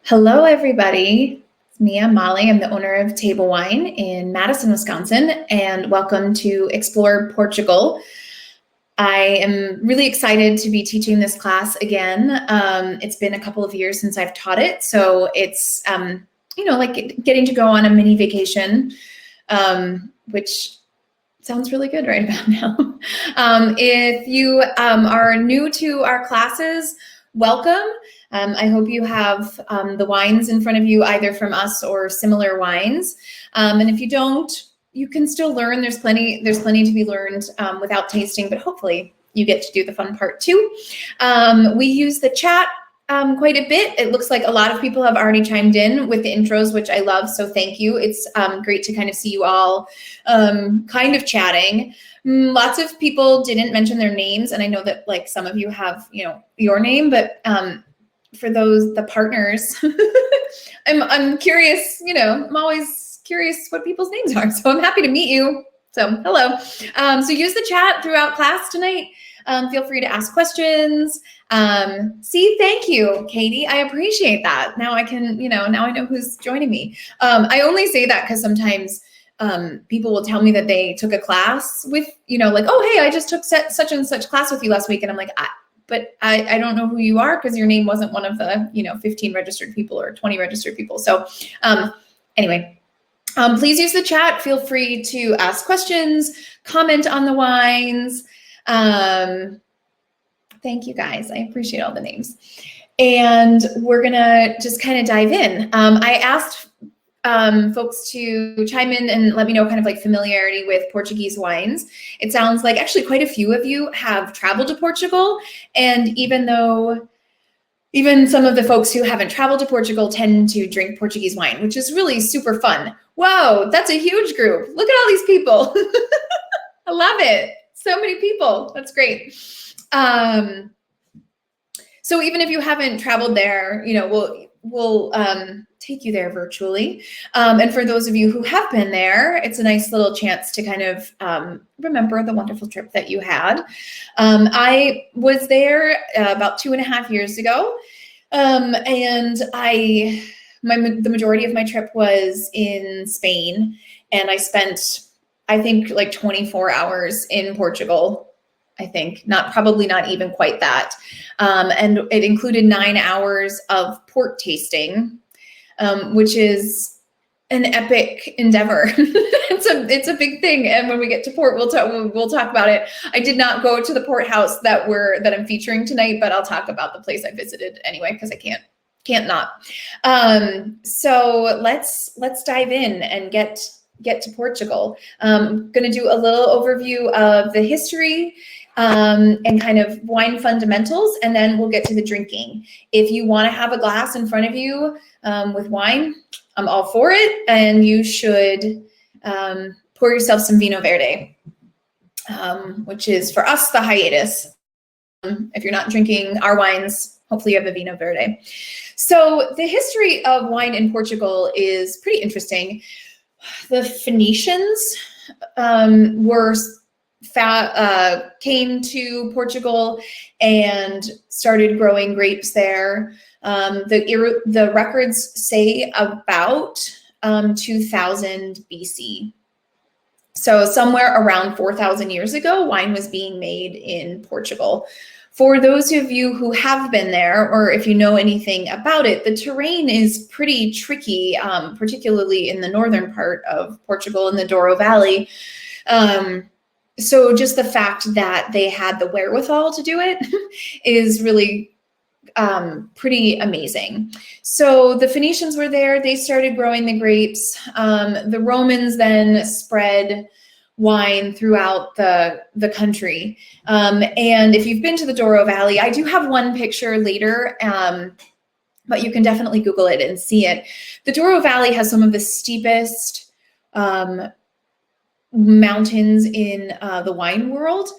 Hello, everybody. It's me, I'm Molly. I'm the owner of Table Wine in Madison, Wisconsin, and welcome to Explore Portugal. I am really excited to be teaching this class again. It's been a couple of years since I've taught it, so it's, like getting to go on a mini vacation, which sounds really good right about now. If you are new to our classes, welcome. I hope you have the wines in front of you, either from us or similar wines. And if you don't, you can still learn. There's plenty to be learned without tasting, but hopefully you get to do the fun part too. We use the chat quite a bit. It looks like a lot of people have already chimed in with the intros, which I love. So thank you. It's great to kind of see you all kind of chatting. Lots of people didn't mention their names, and I know that like some of you have, your name, but for the partners, I'm curious, I'm always curious what people's names are. So I'm happy to meet you. So hello. So use the chat throughout class tonight. Feel free to ask questions. Thank you, Katie. I appreciate that. Now I can, now I know who's joining me. I only say that because sometimes people will tell me that they took a class with, like, oh, hey, I just took such and such class with you last week. And I'm like, but I don't know who you are because your name wasn't one of the, 15 registered people or 20 registered people. So anyway, please use the chat. Feel free to ask questions, comment on the wines. Thank you guys. I appreciate all the names. And we're gonna just kind of dive in. I asked folks to chime in and let me know kind of like familiarity with Portuguese wines. It sounds like actually quite a few of you have traveled to Portugal. And even some of the folks who haven't traveled to Portugal tend to drink Portuguese wine, which is really super fun. Whoa, that's a huge group. Look at all these people. I love it. So many people. That's great. So even if you haven't traveled there, we'll take you there virtually. And for those of you who have been there, it's a nice little chance to kind of remember the wonderful trip that you had. I was there about 2.5 years ago. And the majority of my trip was in Spain, and I spent, I think, like 24 hours in Portugal. I think probably not even quite that. And it included 9 hours of port tasting, which is an epic endeavor. It's a big thing. And when we get to port, we'll talk about it. I did not go to the port house that I'm featuring tonight, but I'll talk about the place I visited anyway, because I can't not. So let's dive in and get to Portugal. I'm going to do a little overview of the history and kind of wine fundamentals, and then we'll get to the drinking. If you want to have a glass in front of you with wine, I'm all for it, and you should pour yourself some Vinho Verde, which is for us the hiatus. If you're not drinking our wines, hopefully you have a Vinho Verde. So the history of wine in Portugal is pretty interesting. The Phoenicians came to Portugal and started growing grapes there. The records say about 2000 BC. So somewhere around 4,000 years ago, wine was being made in Portugal. For those of you who have been there, or if you know anything about it, the terrain is pretty tricky, particularly in the northern part of Portugal in the Douro Valley. So just the fact that they had the wherewithal to do it is really pretty amazing. So the Phoenicians were there. They started growing the grapes. The Romans then spread wine throughout the country. And if you've been to the Douro Valley, I do have one picture later, but you can definitely Google it and see it. The Douro Valley has some of the steepest mountains in the wine world,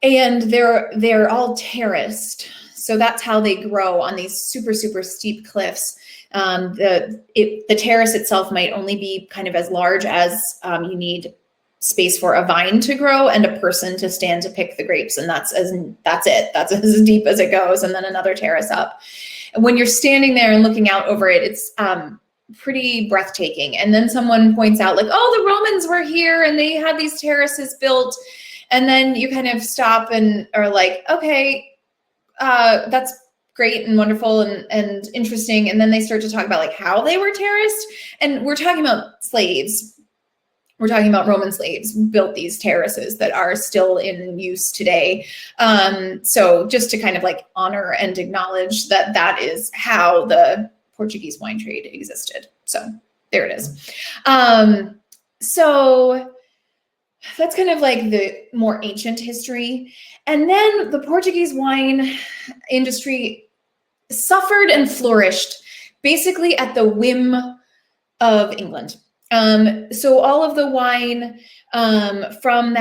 and they're all terraced. So that's how they grow, on these super, super steep cliffs. The terrace itself might only be kind of as large as you need space for a vine to grow and a person to stand to pick the grapes. And that's it. That's as deep as it goes. And then another terrace up. when you're standing there and looking out over it, it's pretty breathtaking. And then someone points out like, oh, the Romans were here and they had these terraces built. And then you kind of stop and are like, okay, that's great and wonderful and interesting. And then they start to talk about like how they were terraced. And we're talking about slaves. We're talking about Roman slaves built these terraces that are still in use today. So just to kind of like honor and acknowledge that that is how the Portuguese wine trade existed. So there it is. So that's kind of like the more ancient history. And then the Portuguese wine industry suffered and flourished basically at the whim of England. So all of the wine from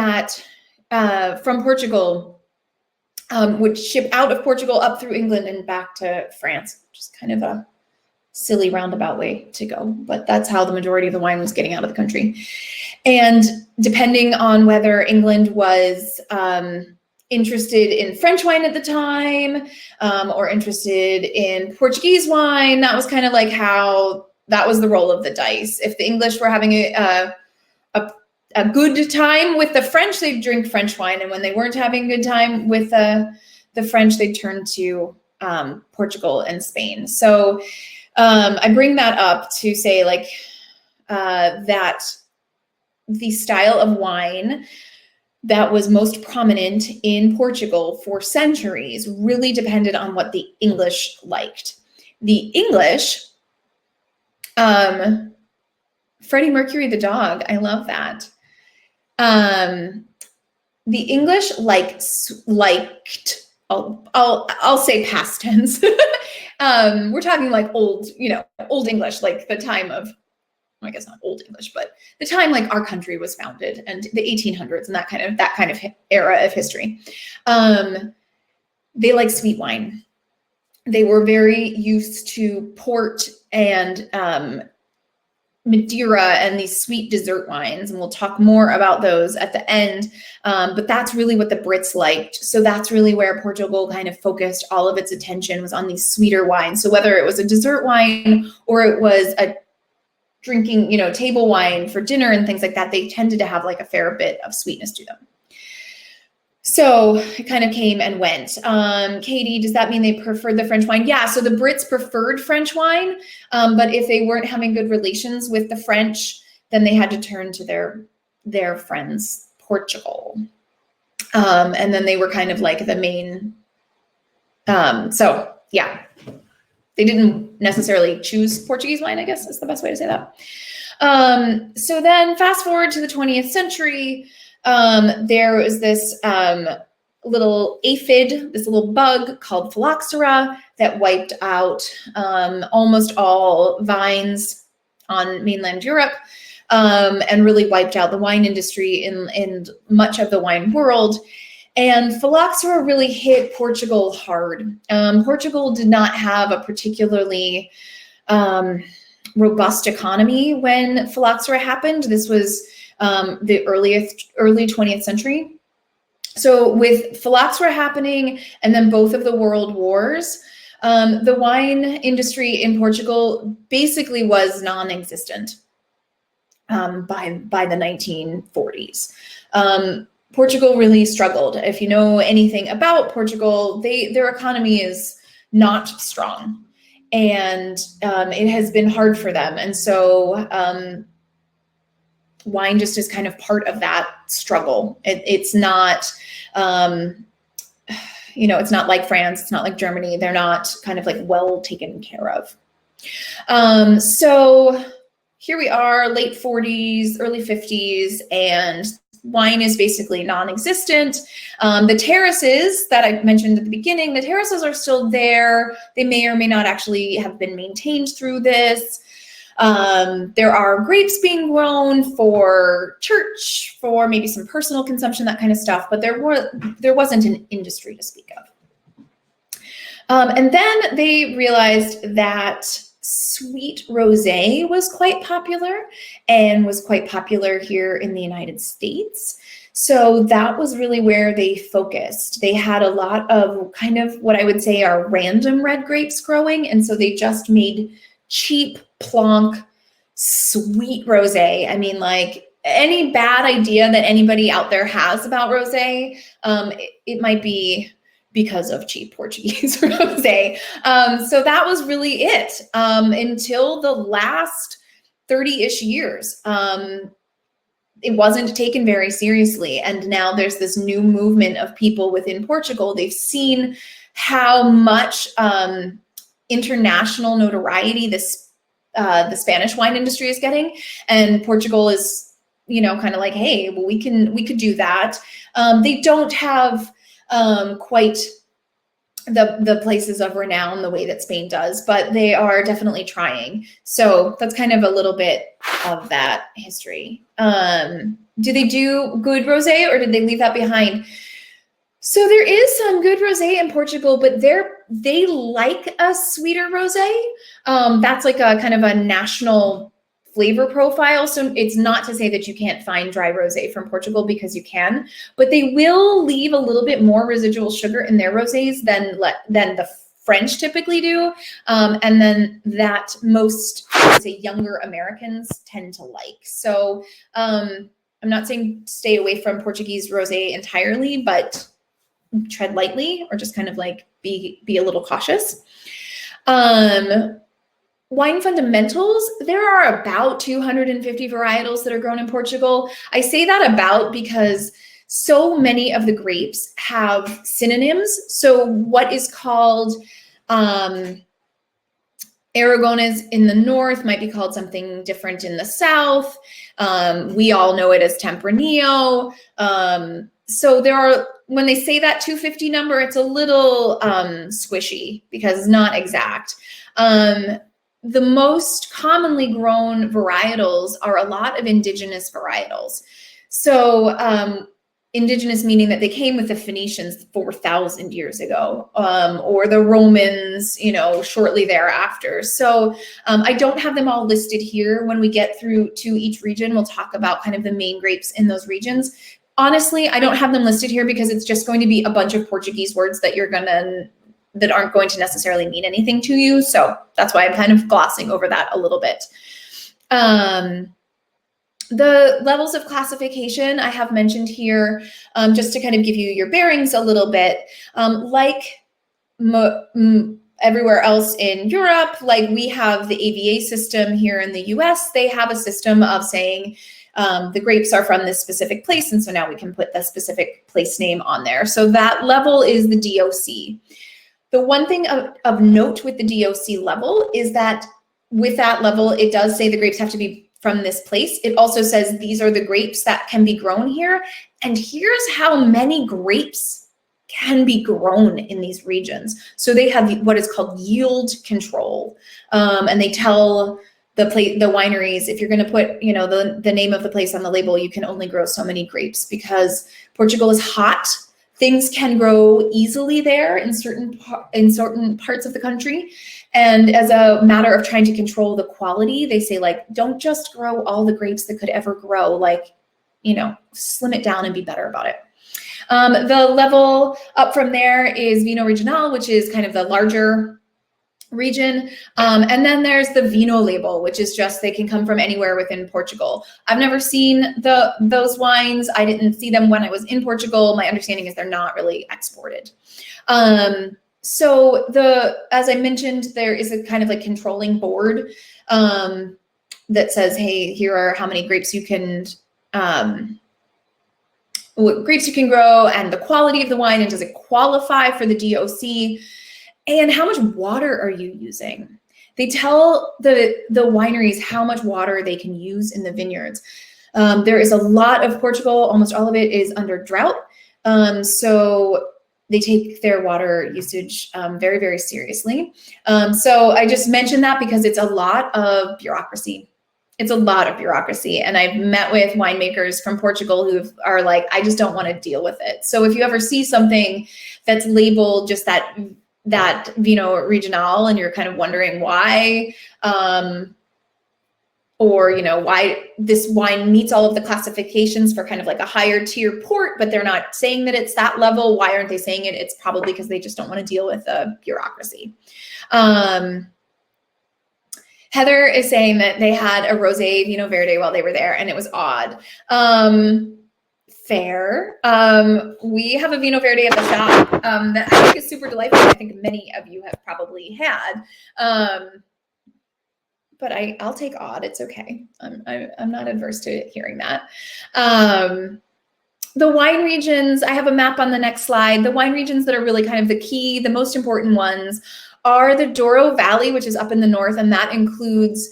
Portugal would ship out of Portugal up through England and back to France, which is kind of a silly roundabout way to go, but that's how the majority of the wine was getting out of the country. And depending on whether England was interested in French wine at the time or interested in Portuguese wine, that was kind of like how that was the roll of the dice. If the English were having a good time with the French, they'd drink French wine. And when they weren't having a good time with the French, they'd turn to Portugal and Spain. So I bring that up to say like that the style of wine that was most prominent in Portugal for centuries really depended on what the English liked. The English, Freddie Mercury the dog, I love that. The English liked, I'll say past tense. We're talking like old English, like the time of, I guess not old English, but the time like our country was founded and the 1800s and that kind of era of history. They like sweet wine. They were very used to port and Madeira and these sweet dessert wines, and we'll talk more about those at the end. But that's really what the Brits liked. So that's really where Portugal kind of focused all of its attention, was on these sweeter wines. So whether it was a dessert wine or it was a drinking, table wine for dinner and things like that, they tended to have like a fair bit of sweetness to them. So it kind of came and went. Katie, does that mean they preferred the French wine? Yeah, so the Brits preferred French wine, but if they weren't having good relations with the French, then they had to turn to their friends, Portugal. And then they were kind of like the main, so yeah, they didn't necessarily choose Portuguese wine, I guess is the best way to say that. So then fast forward to the 20th century, there was this little aphid, this little bug called phylloxera that wiped out almost all vines on mainland Europe and really wiped out the wine industry in much of the wine world. And phylloxera really hit Portugal hard. Portugal did not have a particularly robust economy when phylloxera happened. This was the early 20th century. So with phylloxera happening and then both of the world wars, the wine industry in Portugal basically was non-existent by the 1940s. Portugal really struggled. If you know anything about Portugal, their economy is not strong, and it has been hard for them. And so wine just is kind of part of that struggle. It's not, it's not like France, it's not like Germany. They're not kind of like well taken care of. So here we are, late 40s, early 50s, and wine is basically non-existent. The terraces that I mentioned at the beginning, the terraces are still there. They may or may not actually have been maintained through this. There are grapes being grown for church, for maybe some personal consumption, that kind of stuff, but there wasn't an industry to speak of. And then they realized that sweet rosé was quite popular and was quite popular here in the United States. So that was really where they focused. They had a lot of kind of what I would say are random red grapes growing. And so they just made cheap, plonk, sweet rosé. I mean, like any bad idea that anybody out there has about rosé, it might be because of cheap Portuguese rosé. So that was really it until the last 30-ish years. It wasn't taken very seriously. And now there's this new movement of people within Portugal. They've seen how much international notoriety the Spanish wine industry is getting. And Portugal is, kind of like, hey, well, we could do that. They don't have quite the places of renown the way that Spain does, but they are definitely trying. So that's kind of a little bit of that history. Do they do good rosé, or did they leave that behind? So there is some good rosé in Portugal, but they like a sweeter rosé. That's like a kind of a national flavor profile. So it's not to say that you can't find dry rosé from Portugal, because you can, but they will leave a little bit more residual sugar in their rosés than the French typically do. And then that most, I would say, younger Americans tend to like. So I'm not saying stay away from Portuguese rosé entirely, but tread lightly, or just kind of like be a little cautious. Wine fundamentals, there are about 250 varietals that are grown in Portugal. I say that about because so many of the grapes have synonyms. So what is called Aragones in the north might be called something different in the south. We all know it as Tempranillo. So there are, when they say that 250 number, it's a little squishy because it's not exact. The most commonly grown varietals are a lot of indigenous varietals. So indigenous meaning that they came with the Phoenicians 4,000 years ago, or the Romans, shortly thereafter. So I don't have them all listed here. When we get through to each region, we'll talk about kind of the main grapes in those regions. Honestly, I don't have them listed here because it's just going to be a bunch of Portuguese words that that aren't going to necessarily mean anything to you. So that's why I'm kind of glossing over that a little bit. The levels of classification I have mentioned here, just to kind of give you your bearings a little bit. Like everywhere else in Europe, like we have the AVA system here in the US, they have a system of saying the grapes are from this specific place. And so now we can put the specific place name on there. So that level is the DOC. The one thing of note with the DOC level is that with that level, it does say the grapes have to be from this place. It also says these are the grapes that can be grown here. And here's how many grapes can be grown in these regions. So they have what is called yield control. And they tell the wineries, if you're going to put, the name of the place on the label, you can only grow so many grapes, because Portugal is hot. Things can grow easily there in certain parts of the country. And as a matter of trying to control the quality, they say, like, don't just grow all the grapes that could ever grow, like, slim it down and be better about it. The level up from there is Vinho Regional, which is kind of the larger region. And then there's the Vino label, which is just, they can come from anywhere within Portugal. I've never seen those wines. I didn't see them when I was in Portugal. My understanding is they're not really exported. So as I mentioned, there is a kind of like controlling board that says, hey, here are how many grapes you can what grapes you can grow, and the quality of the wine, and does it qualify for the DOC, and how much water are you using? They tell the wineries how much water they can use in the vineyards. There is a lot of Portugal, almost all of it is under drought. So they take their water usage very, very seriously. So I just mentioned that because it's a lot of bureaucracy. It's a lot of bureaucracy. And I've met with winemakers from Portugal who are like, I just don't want to deal with it. So if you ever see something that's labeled just that Vinho Regional and you're kind of wondering why, or, you know, why this wine meets all of the classifications for kind of like a higher tier port, but they're not saying that it's that level. Why aren't they saying it? It's probably because they just don't want to deal with the bureaucracy. Heather is saying that they had a rosé Vinho Verde while they were there, and it was odd. Fair. We have a Vinho Verde at the shop that I think is super delightful. I think many of you have probably had. But I'll take odd. It's okay. I'm not adverse to hearing that. The wine regions, I have a map on the next slide. The wine regions that are really kind of the key, the most important ones are the Douro Valley, which is up in the north, and that includes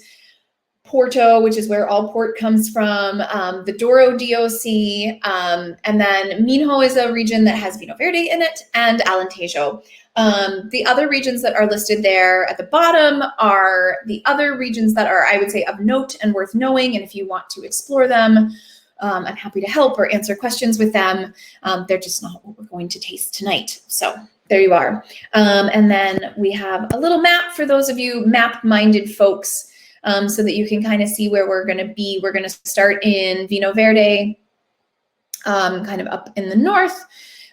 Porto, which is where all port comes from, the Douro DOC, and then Minho is a region that has Vinho Verde in it, and Alentejo. The other regions that are listed there at the bottom are the other regions that are, I would say, of note and worth knowing, and if you want to explore them, I'm happy to help or answer questions with them. They're just not what we're going to taste tonight. So there you are. And then we have a little map for those of you map-minded folks, so that you can kind of see where we're going to be. We're going to start in Vinho Verde, kind of up in the north.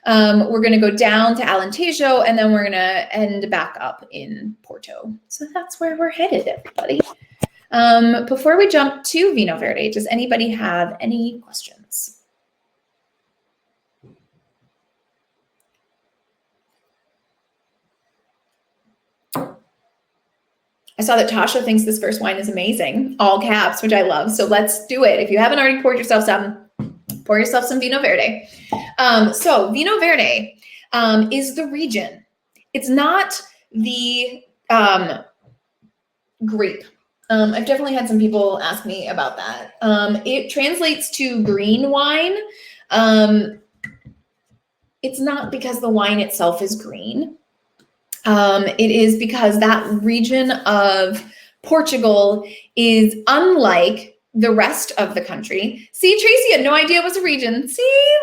We're going to go down to Alentejo, and then we're going to end back up in Porto. So that's where we're headed, everybody. Before we jump to Vinho Verde, does anybody have any questions? I saw that Tasha thinks this first wine is amazing, all caps, which I love. So let's do it. If you haven't already poured yourself some, pour yourself some Vinho Verde. So Vinho Verde is the region. It's not the grape. I've definitely had some people ask me about that. It translates to green wine. It's not because the wine itself is green. It is because that region of Portugal is unlike the rest of the country. See, Tracy had no idea it was a region. See,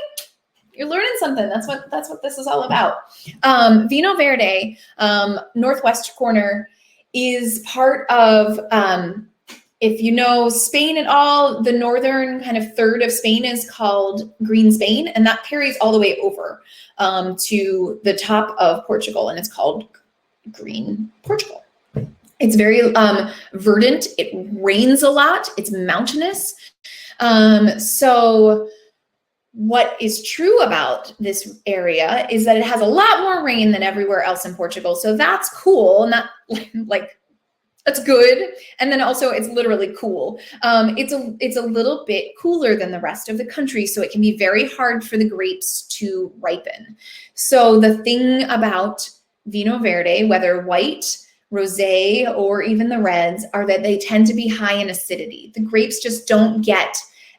you're learning something. That's what this is all about. Vinho Verde, northwest corner, is part of, if you know Spain at all, the northern kind of third of Spain is called Green Spain, and that carries all the way over to the top of Portugal, and it's called Green Portugal. It's very verdant. It rains a lot. It's mountainous. So what is true about this area is that it has a lot more rain than everywhere else in Portugal. So that's cool. Not like that's good. And then also it's literally cool. It's a little bit cooler than the rest of the country. So it can be very hard for the grapes to ripen. So the thing about Vinho Verde, whether white, rosé, or even the reds, are that they tend to be high in acidity. The grapes just don't get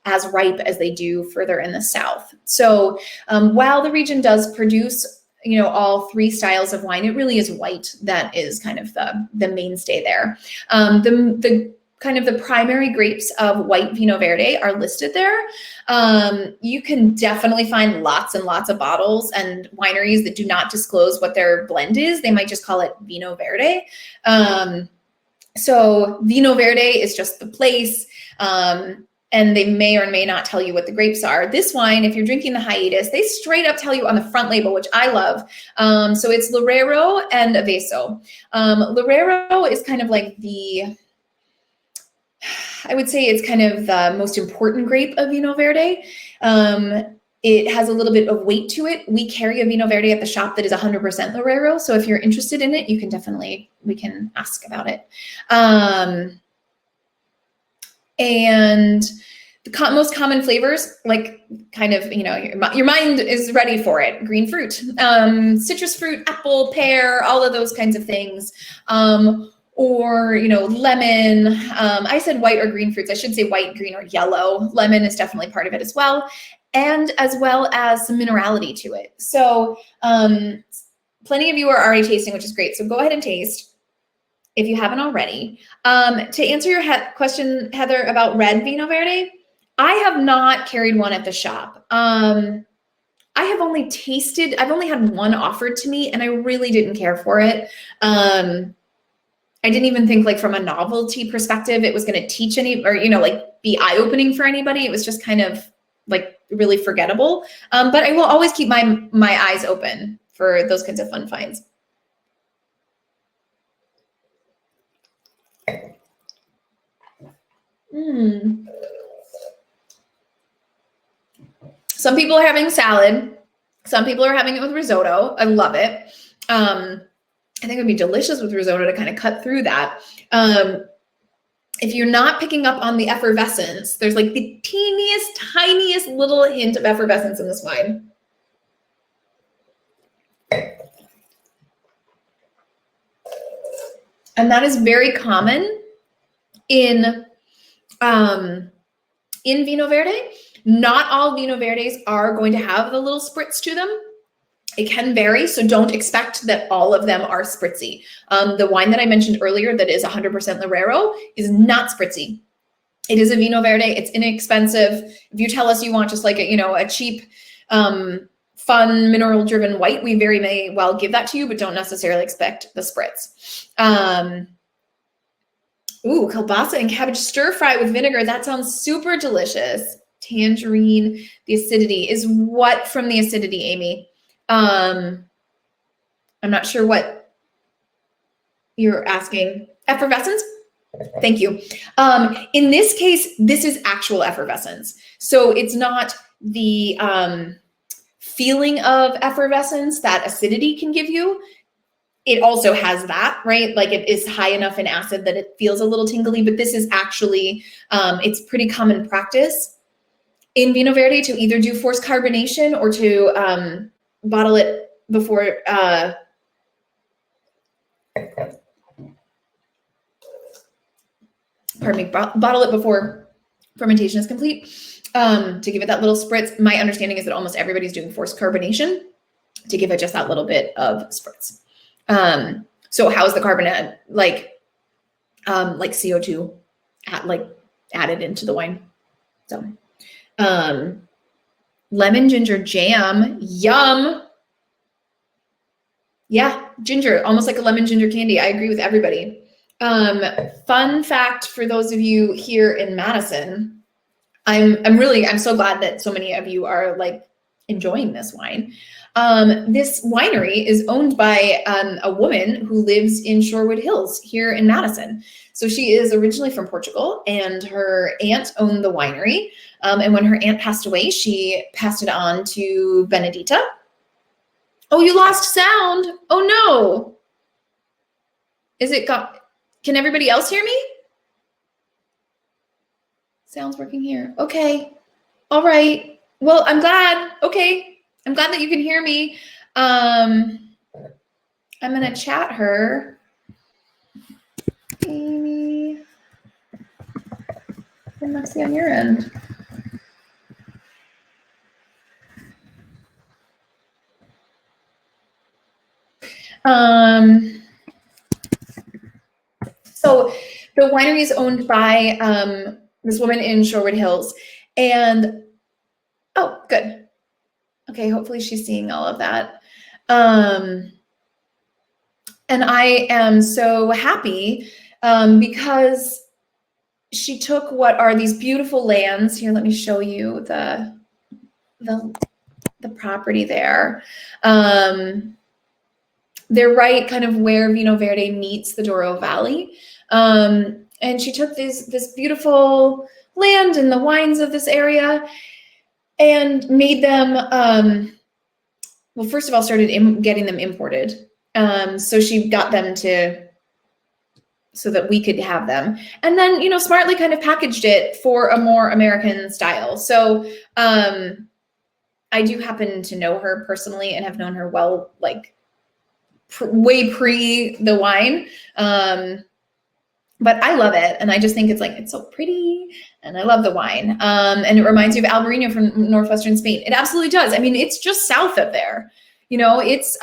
as ripe as they do further in the south. So while the region does produce, you know, all three styles of wine, it really is white that is kind of the mainstay there. The kind of the primary grapes of white Vinho Verde are listed there. You can definitely find lots and lots of bottles and wineries that do not disclose what their blend is. They might just call it Vinho Verde. So Vinho Verde is just the place. And they may or may not tell you what the grapes are. This wine, if you're drinking the hiatus, they straight up tell you on the front label, which I love. So it's Loureiro and Aveso. Loureiro is kind of like I would say it's kind of the most important grape of Vinho Verde. It has a little bit of weight to it. We carry a Vinho Verde at the shop that is 100% Loureiro. So if you're interested in it, you can we can ask about it. And the most common flavors, like kind of, you know, your mind is ready for it. Green fruit, citrus fruit, apple, pear, all of those kinds of things. Or, you know, lemon. I said white or green fruits. I should say white, green, or yellow. Lemon is definitely part of it as well. And as well as some minerality to it. So plenty of you are already tasting, which is great. So go ahead and taste if you haven't already. To answer your question, Heather, about red Vinho Verde, I have not carried one at the shop. I've only had one offered to me and I really didn't care for it. I didn't even think like from a novelty perspective, it was going to teach any, or, like be eye-opening for anybody. It was just kind of like really forgettable. But I will always keep my eyes open for those kinds of fun finds. Some people are having salad. Some people are having it with risotto. I love it. I think it would be delicious with risotto to kind of cut through that. If you're not picking up on the effervescence, there's like the teeniest, tiniest little hint of effervescence in this wine. And that is very common in Vinho Verde. Not all Vinho Verdes are going to have the little spritz to them. It can vary, so don't expect that all of them are spritzy. The wine that I mentioned earlier that is 100% Lorero is not spritzy. It is a Vinho Verde. It's inexpensive. If you tell us you want just like a cheap, fun, mineral-driven white, we very may well give that to you, but don't necessarily expect the spritz. Ooh, kielbasa and cabbage stir fry with vinegar. That sounds super delicious. Tangerine, the acidity is what from the acidity, Amy? I'm not sure what you're asking. Effervescence? Thank you. In this case, this is actual effervescence. So it's not the feeling of effervescence that acidity can give you. It also has that, right? Like it is high enough in acid that it feels a little tingly, but this is actually, it's pretty common practice in Vinho Verde to either do forced carbonation or to bottle it before bottle it before fermentation is complete, to give it that little spritz. My understanding is that almost everybody's doing forced carbonation to give it just that little bit of spritz. So how is the carbonate like CO2 added into the wine? So lemon ginger jam, yum. Yeah, ginger, almost like a lemon ginger candy. I agree with everybody. Fun fact for those of you here in Madison, I'm so glad that so many of you are like enjoying this wine. This winery is owned by a woman who lives in Shorewood Hills here in Madison. So she is originally from Portugal, and her aunt owned the winery. And when her aunt passed away, she passed it on to Benedita. Oh, you lost sound. Oh no. Can everybody else hear me? Sound's working here. Okay. All right. Well, I'm glad. Okay. I'm glad that you can hear me. I'm going to chat her. Amy. And let's see on your end. So the winery is owned by this woman in Shorewood Hills, and oh, good. Okay, hopefully she's seeing all of that. And I am so happy because she took what are these beautiful lands. Here, let me show you the property there. They're right kind of where Vinho Verde meets the Douro Valley. And she took this beautiful land and the wines of this area and made them, well, first of all, started getting them imported. So she got them so that we could have them. And then, smartly kind of packaged it for a more American style. So I do happen to know her personally and have known her well, like way pre the wine. But I love it. And I just think it's so pretty and I love the wine. And it reminds me of Albarino from Northwestern Spain. It absolutely does. I mean, it's just south of there, it's,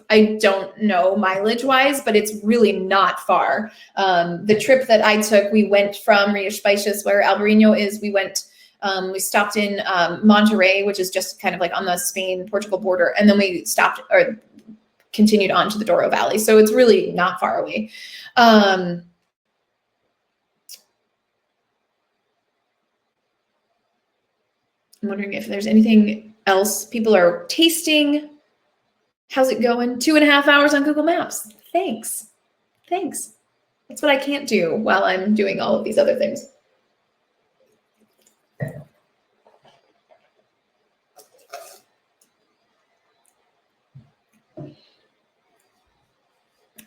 I don't know mileage wise, but it's really not far. The trip that I took, we went from Rias Baixas, where Albarino is. We stopped in Monterrey, which is just kind of like on the Spain-Portugal border. And then we stopped, or continued on to the Douro Valley. So it's really not far away. I'm wondering if there's anything else people are tasting. How's it going? 2.5 hours on Google Maps. Thanks. That's what I can't do while I'm doing all of these other things.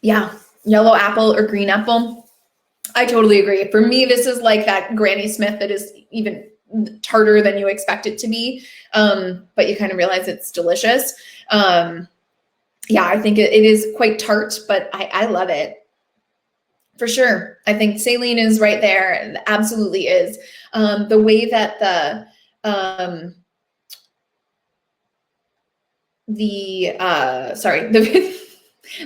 Yeah, yellow apple or green apple. I totally agree. For me, this is like that Granny Smith that is even tartar than you expect it to be, but you kind of realize it's delicious. Yeah, I think it is quite tart, but I love it. For sure. I think saline is right there. It absolutely is. The way that the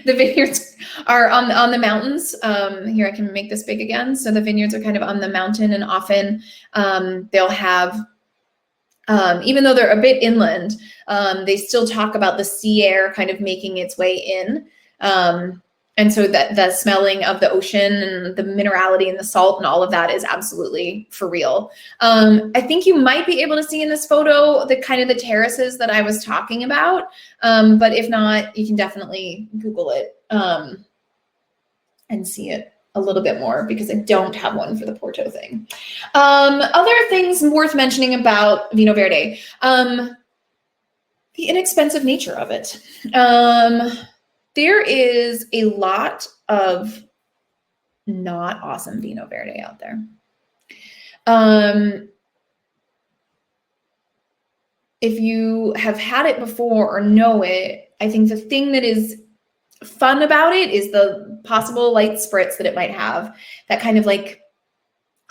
vineyards are on the mountains. Here, I can make this big again. So the vineyards are kind of on the mountain, and often they'll have, even though they're a bit inland, they still talk about the sea air kind of making its way in. And so that the smelling of the ocean and the minerality and the salt and all of that is absolutely for real. I think you might be able to see in this photo the kind of the terraces that I was talking about. But if not, you can definitely Google it and see it a little bit more, because I don't have one for the Porto thing. Other things worth mentioning about Vinho Verde, the inexpensive nature of it. There is a lot of not awesome Vinho Verde out there. If you have had it before or know it, I think the thing that is fun about it is the possible light spritz that it might have, that kind of like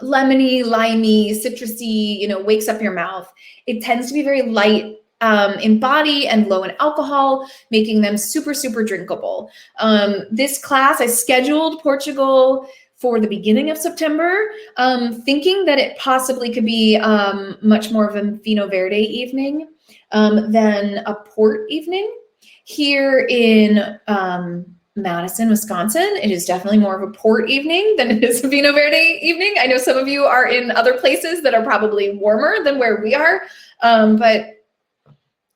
lemony, limey, citrusy, wakes up your mouth. It tends to be very light in body and low in alcohol, making them super, super drinkable. This class, I scheduled Portugal for the beginning of September, thinking that it possibly could be much more of a Vinho Verde evening than a port evening. Here in Madison, Wisconsin, it is definitely more of a port evening than it is a Vinho Verde evening. I know some of you are in other places that are probably warmer than where we are, but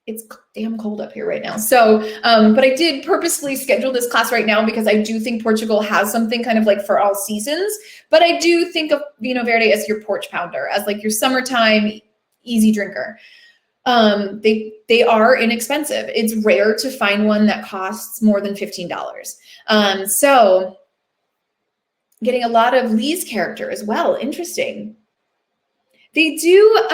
it's damn cold up here right now. So, but I did purposely schedule this class right now because I do think Portugal has something kind of like for all seasons, but I do think of Vinho Verde as your porch pounder, as like your summertime easy drinker. They are inexpensive. It's rare to find one that costs more than $15. So getting a lot of Lee's character as well. Interesting. They do,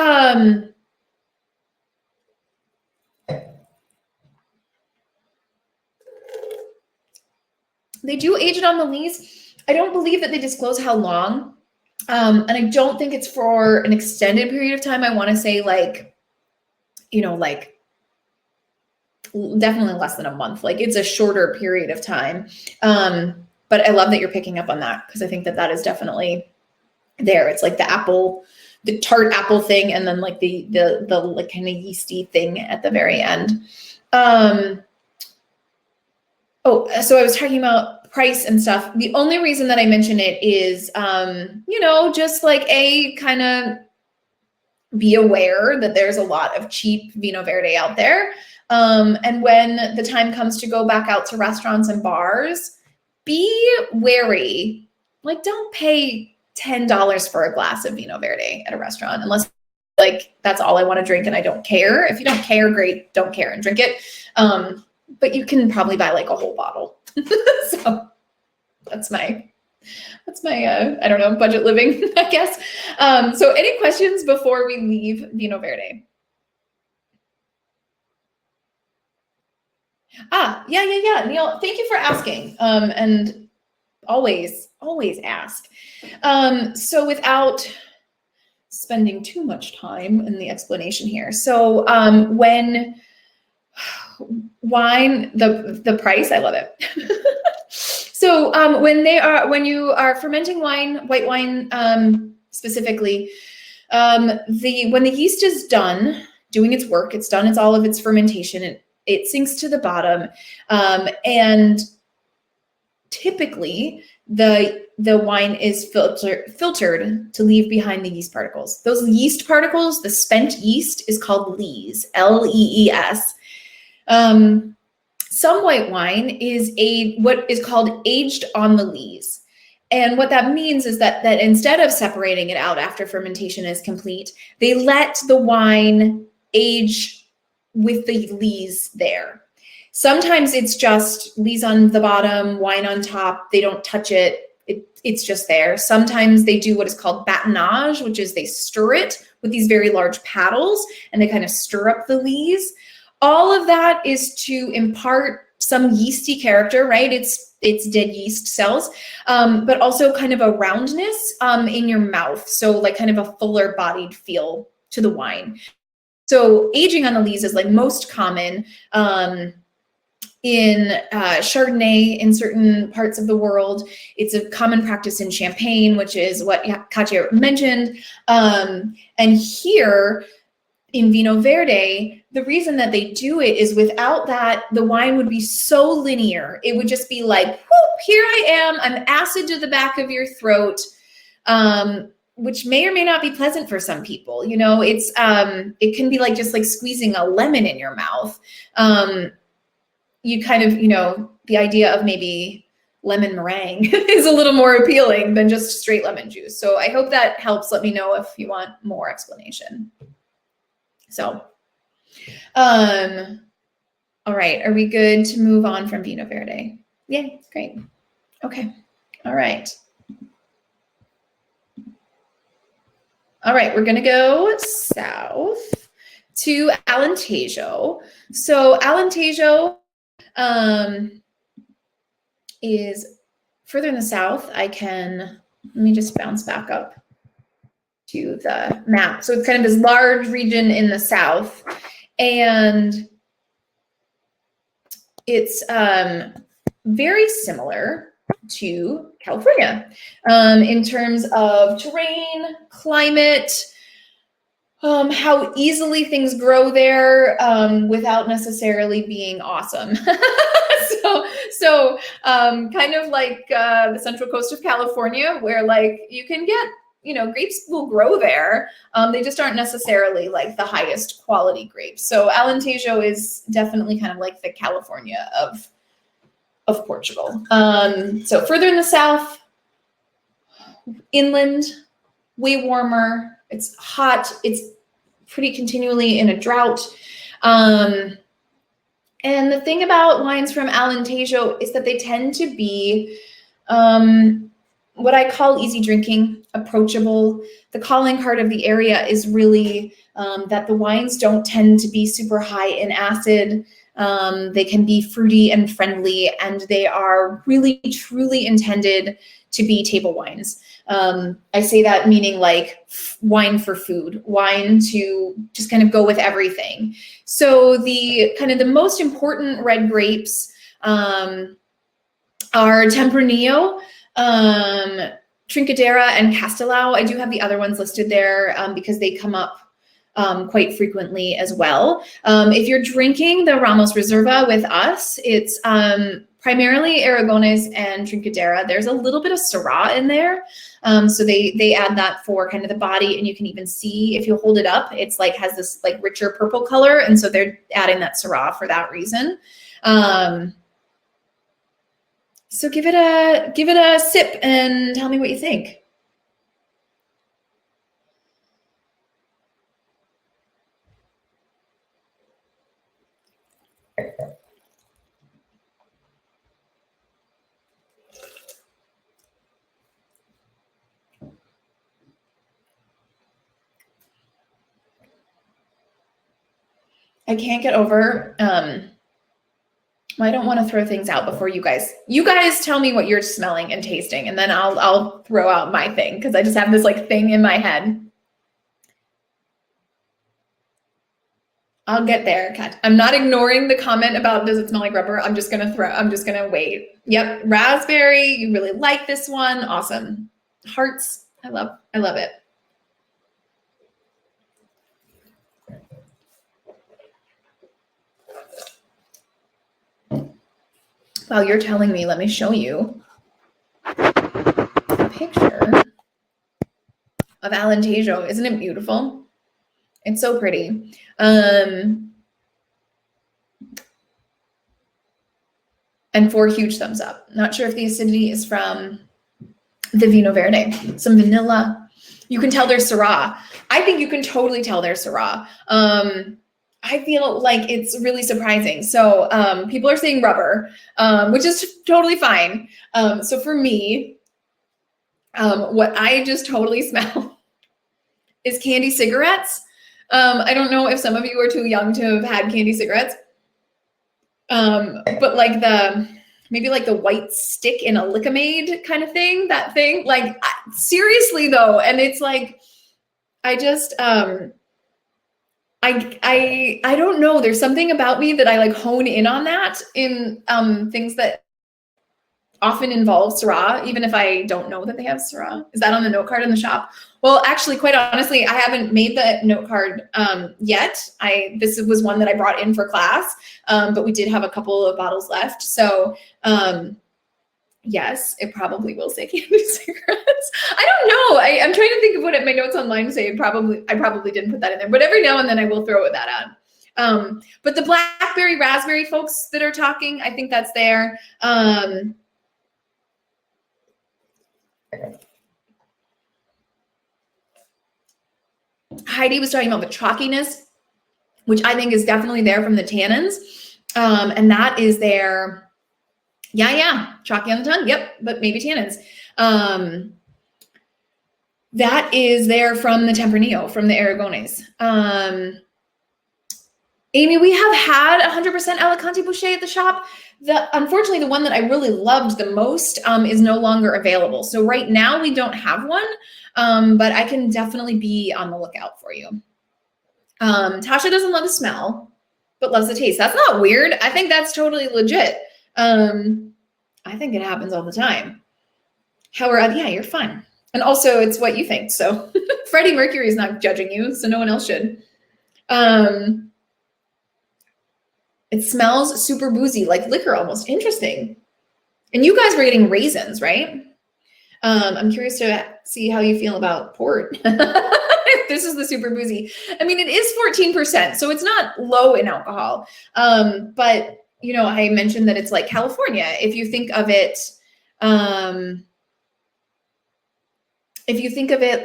age it on the lees. I don't believe that they disclose how long. And I don't think it's for an extended period of time. I want to say like, like definitely less than a month. Like it's a shorter period of time. But I love that you're picking up on that, because I think that is definitely there. It's like the tart apple thing, and then like the like kind of yeasty thing at the very end. So I was talking about price and stuff. The only reason that I mention it is, just like kind of be aware that there's a lot of cheap Vinho Verde out there. And when the time comes to go back out to restaurants and bars, be wary. Like, don't pay $10 for a glass of Vinho Verde at a restaurant unless like that's all I want to drink and I don't care. If you don't care, great, don't care and drink it. But you can probably buy like a whole bottle. So that's my I don't know, budget living, I guess. So any questions before we leave Vinho Verde? Yeah. Neil, thank you for asking. And always ask. So without spending too much time in the explanation here. So when wine, the price, I love it. So when you are fermenting wine, white wine specifically, when the yeast is done doing its work, it's done all of its fermentation, it sinks to the bottom. And typically the wine is filtered to leave behind the yeast particles. Those yeast particles, the spent yeast, is called lees, L-E-E-S. Some white wine is what is called aged on the lees. And what that means is that instead of separating it out after fermentation is complete, they let the wine age with the lees there. Sometimes it's just lees on the bottom, wine on top. They don't touch it. It's just there. Sometimes they do what is called batonnage, which is they stir it with these very large paddles and they kind of stir up the lees. All of that is to impart some yeasty character, right? It's dead yeast cells, but also kind of a roundness in your mouth. So like kind of a fuller bodied feel to the wine. So aging on the lees is like most common in Chardonnay in certain parts of the world. It's a common practice in Champagne, which is what Katya mentioned. And here in Vinho Verde, the reason that they do it is without that, the wine would be so linear. It would just be like, whoop, here I am. I'm acid to the back of your throat, which may or may not be pleasant for some people. You know, it can be like just like squeezing a lemon in your mouth. You kind of, you know, the idea of maybe lemon meringue is a little more appealing than just straight lemon juice. So I hope that helps. Let me know if you want more explanation. So, all right. Are we good to move on from Vinho Verde? Yeah, great. Okay. All right. All right. We're going to go south to Alentejo. So Alentejo is further in the south. Let me just bounce back up to the map. So it's kind of this large region in the south, and it's very similar to California in terms of terrain, climate, how easily things grow there without necessarily being awesome. so kind of like the central coast of California, where like you can get, you know, grapes will grow there. They just aren't necessarily like the highest quality grapes. So Alentejo is definitely kind of like the California of Portugal. So further in the south, inland, way warmer. It's hot. It's pretty continually in a drought. And the thing about wines from Alentejo is that they tend to be what I call easy drinking, approachable. The calling card of the area is really that the wines don't tend to be super high in acid. They can be fruity and friendly, and they are really, truly intended to be table wines. I say that meaning like wine for food, wine to just kind of go with everything. So the kind of the most important red grapes are Tempranillo, Trincadeira, and Castelao. I do have the other ones listed there because they come up quite frequently as well. If you're drinking the Ramos Reserva with us, it's primarily Aragones and Trincadeira. There's a little bit of Syrah in there. So they add that for kind of the body, and you can even see if you hold it up, it's like has this like richer purple color. And so they're adding that Syrah for that reason. So give it a sip and tell me what you think. I can't get over, I don't want to throw things out before you guys tell me what you're smelling and tasting, and then I'll throw out my thing, because I just have this like thing in my head. I'll get there, Kat. I'm not ignoring the comment about does it smell like rubber. I'm just gonna wait. Yep, raspberry. You really like this one. Awesome. Hearts. I love it. While you're telling me, let me show you a picture of Alentejo. Isn't it beautiful? It's so pretty. And 4 huge thumbs up. Not sure if the acidity is from the Vinho Verde. Some vanilla. You can tell there's Syrah. I think you can totally tell there's Syrah. I feel like it's really surprising. So people are saying rubber, which is totally fine. So for me, what I just totally smell is candy cigarettes. I don't know if some of you are too young to have had candy cigarettes, but like maybe like the white stick in a Lick-a-Maid kind of thing, that thing, like seriously though. And it's like, I just, I don't know. There's something about me that I like hone in on that in things that often involve Syrah, even if I don't know that they have Syrah. Is that on the note card in the shop? Well, actually, quite honestly, I haven't made the note card yet. This was one that I brought in for class, but we did have a couple of bottles left. So yes, it probably will say candy cigarettes. I don't know. I'm trying to think of what my notes online say. I probably didn't put that in there, but every now and then I will throw that on. But the blackberry raspberry folks that are talking, I think that's there. Heidi was talking about the chalkiness, which I think is definitely there from the tannins. And that is there. Yeah. Chalky on the tongue. Yep. But maybe tannins. That is there from the Tempranillo, from the Aragones. Amy, we have had 100% Alicante Boucher at the shop. Unfortunately, the one that I really loved the most is no longer available. So right now we don't have one, but I can definitely be on the lookout for you. Tasha doesn't love the smell, but loves the taste. That's not weird. I think that's totally legit. I think it happens all the time. However, yeah, you're fine. And also it's what you think. So Freddie Mercury is not judging you, so no one else should. It smells super boozy, like liquor almost. Interesting. And you guys were getting raisins, right? I'm curious to see how you feel about port. This is the super boozy. I mean, it is 14%, so it's not low in alcohol. But, you know, I mentioned that it's like California. If you think of it,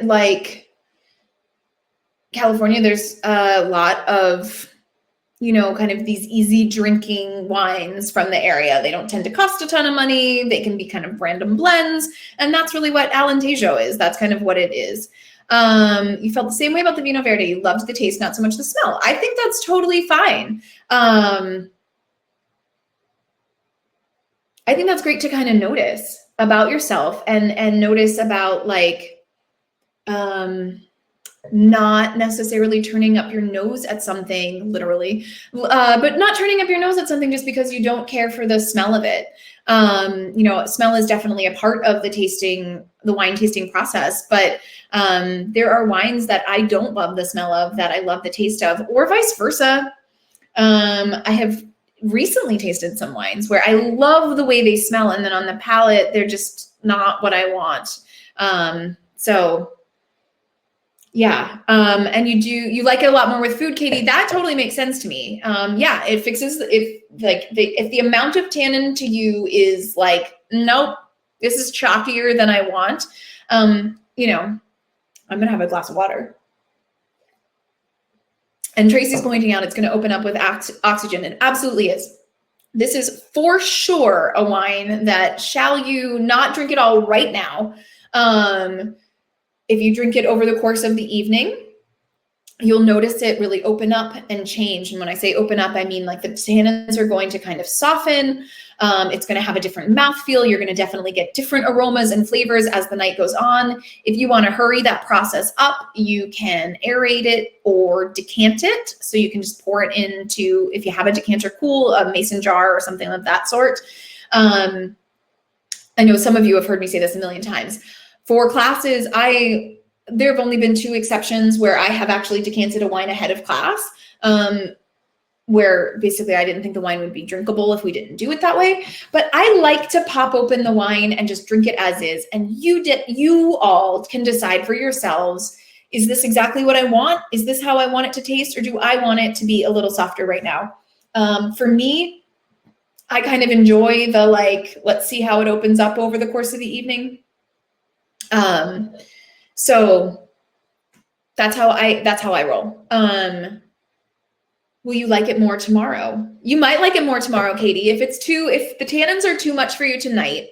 like California, there's a lot of, you know, kind of these easy drinking wines from the area. They don't tend to cost a ton of money. They can be kind of random blends. And that's really what Alentejo is. That's kind of what it is. You felt the same way about the Vinho Verde. You loved the taste, not so much the smell. I think that's totally fine. I think that's great to kind of notice about yourself and notice about like, not necessarily turning up your nose at something, literally, but not turning up your nose at something just because you don't care for the smell of it. You know, smell is definitely a part of the wine tasting process, but there are wines that I don't love the smell of that I love the taste of, or vice versa. I have recently tasted some wines where I love the way they smell, and then on the palate, they're just not what I want. So yeah. And you like it a lot more with food, Katie. That totally makes sense to me. Yeah, it fixes if the amount of tannin to you is like, nope, this is chalkier than I want. You know, I'm gonna have a glass of water. And Tracy's pointing out it's going to open up with oxygen. It absolutely is. This is for sure a wine that shall you not drink it all right now. If you drink it over the course of the evening, you'll notice it really open up and change. And when I say open up, I mean like the tannins are going to kind of soften. It's going to have a different mouthfeel. You're going to definitely get different aromas and flavors as the night goes on. If you want to hurry that process up, you can aerate it or decant it. So you can just pour it into, if you have a decanter cool, a mason jar or something of that sort. I know some of you have heard me say this a million times. For classes, there have only been 2 exceptions where I have actually decanted a wine ahead of class. where basically I didn't think the wine would be drinkable if we didn't do it that way. But I like to pop open the wine and just drink it as is. And you all can decide for yourselves, is this exactly what I want? Is this how I want it to taste? Or do I want it to be a little softer right now? For me, I kind of enjoy the let's see how it opens up over the course of the evening. So that's how I roll. Will you like it more tomorrow? You might like it more tomorrow, Katie. If the tannins are too much for you tonight,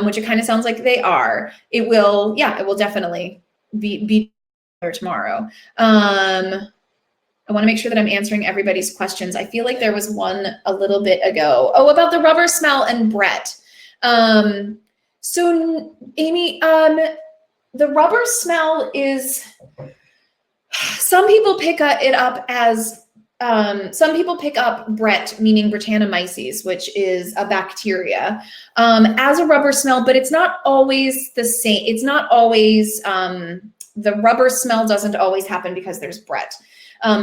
which it kind of sounds like they are, it will definitely be better tomorrow. I want to make sure that I'm answering everybody's questions. I feel like there was one a little bit ago. Oh, about the rubber smell and Brett. So Amy, the rubber smell is, some people pick it up as, some people pick up Brett, meaning Brettanomyces, which is a bacteria, as a rubber smell, but it's not always the same. It's not always, the rubber smell doesn't always happen because there's Brett.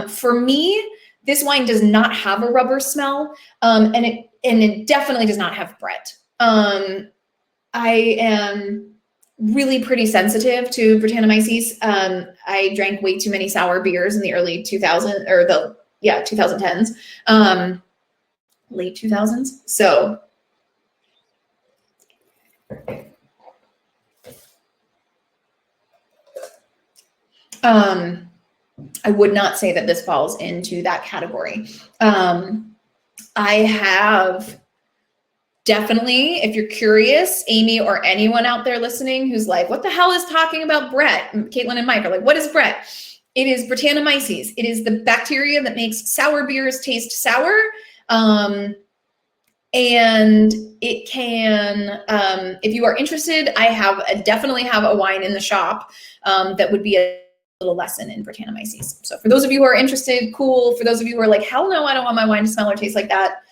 For me, this wine does not have a rubber smell, and it definitely does not have Brett. I am really pretty sensitive to Brettanomyces. I drank way too many sour beers in the early 2000s, or 2010s, late 2000s. So I would not say that this falls into that category. I have definitely, if you're curious, Amy or anyone out there listening who's like, what the hell is talking about Brett? And Caitlin and Mike are like, what is Brett? It is Brettanomyces. It is the bacteria that makes sour beers taste sour. And it can, if you are interested, I definitely have a wine in the shop that would be a little lesson in Brettanomyces. So for those of you who are interested, cool. For those of you who are like, hell no, I don't want my wine to smell or taste like that,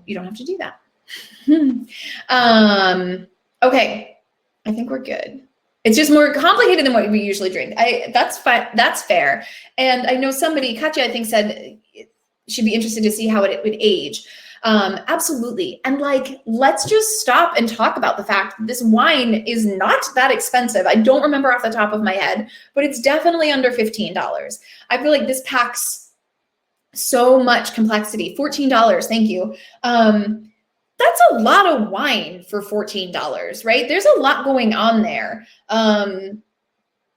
you don't have to do that. Okay, I think we're good. It's just more complicated than what we usually drink. That's fine. That's fair. And I know Katya, I think, said she'd be interested to see how it would age. Absolutely. And let's just stop and talk about the fact that this wine is not that expensive. I don't remember off the top of my head, but it's definitely under $15. I feel like this packs so much complexity. $14, thank you. That's a lot of wine for $14, right? There's a lot going on there.